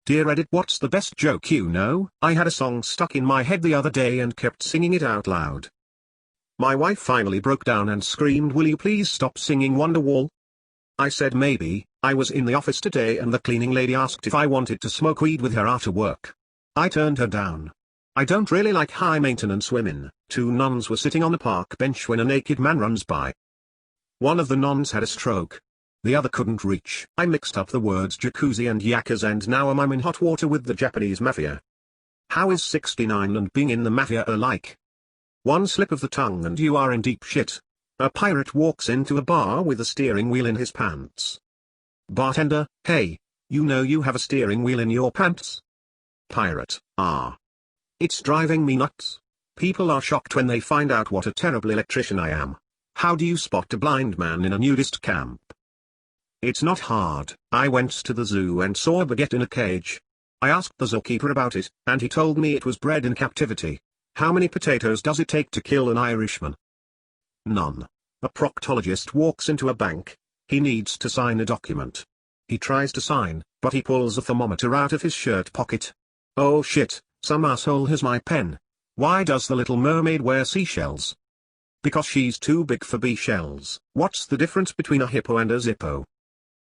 Dear Reddit, what's the best joke you know? I had a song stuck in my head the other day and kept singing it out loud. My wife finally broke down and screamed, "Will you please stop singing Wonderwall?" I said maybe. I was in the office today and the cleaning lady asked if I wanted to smoke weed with her after work. I turned her down. I don't really like high-maintenance women. Two nuns were sitting on a park bench when a naked man runs by. One of the nuns had a stroke. The other couldn't reach. I mixed up the words jacuzzi and yakas and now I'm in hot water with the Japanese mafia. How is 69 and being in the mafia alike? One slip of the tongue and you are in deep shit. A pirate walks into a bar with a steering wheel in his pants. Bartender, hey, you know you have a steering wheel in your pants? Pirate, ah. It's driving me nuts. People are shocked when they find out what a terrible electrician I am. How do you spot a blind man in a nudist camp? It's not hard. I went to the zoo and saw a baguette in a cage. I asked the zookeeper about it, and he told me it was bred in captivity. How many potatoes does it take to kill an Irishman? None. A proctologist walks into a bank. He needs to sign a document. He tries to sign, but he pulls a thermometer out of his shirt pocket. Oh shit, some asshole has my pen. Why does the Little Mermaid wear seashells? Because she's too big for bee shells. What's the difference between a hippo and a zippo?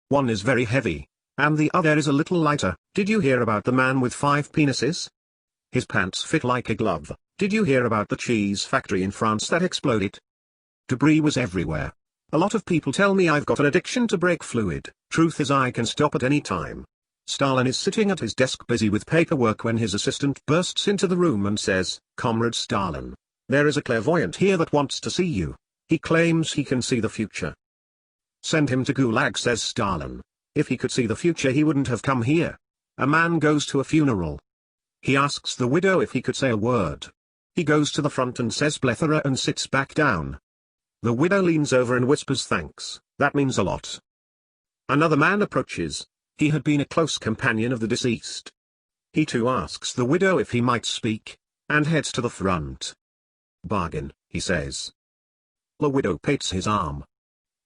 One is very heavy, and the other is a little lighter. Did you hear about the man with 5 penises? His pants fit like a glove. Did you hear about the cheese factory in France that exploded? Debris was everywhere. A lot of people tell me I've got an addiction to brake fluid. Truth is I can stop at any time. Stalin is sitting at his desk busy with paperwork when his assistant bursts into the room and says, "Comrade Stalin, there is a clairvoyant here that wants to see you. He claims he can see the future." "Send him to Gulag," says Stalin. If he could see the future he wouldn't have come here. A man goes to a funeral. He asks the widow if he could say a word. He goes to the front and says plethora and sits back down. The widow leans over and whispers thanks, that means a lot. Another man approaches. He had been a close companion of the deceased. He too asks the widow if he might speak, and heads to the front. "Bargain," he says. The widow pats his arm.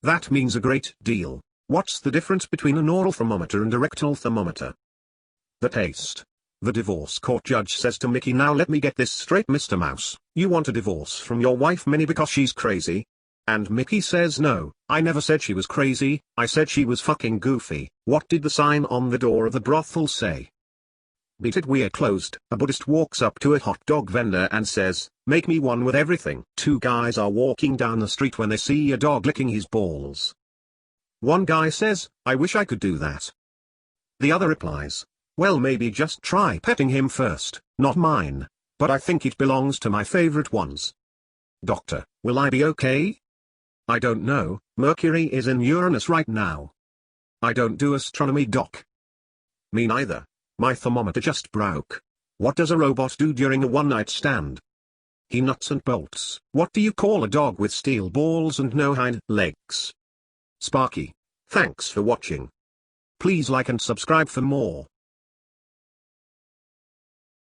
"That means a great deal. What's the difference between an oral thermometer and a rectal thermometer?" The taste. The divorce court judge says to Mickey, "Now let me get this straight, Mr. Mouse. You want a divorce from your wife Minnie because she's crazy?" And Mickey says, "No, I never said she was crazy, I said she was fucking goofy." What did the sign on the door of the brothel say? "Beat it, we're closed." A Buddhist walks up to a hot dog vendor and says, "Make me one with everything." Two guys are walking down the street when they see a dog licking his balls. One guy says, "I wish I could do that." The other replies, "Well, maybe just try petting him first." "Not mine, but I think it belongs to my favorite ones." "Doctor, will I be okay?" "I don't know, Mercury is in Uranus right now." "I don't do astronomy, doc." "Me neither. My thermometer just broke." "What does a robot do during a one-night stand?" "He nuts and bolts." "What do you call a dog with steel balls and no hind legs?" Sparky. Thanks for watching. Please like and subscribe for more.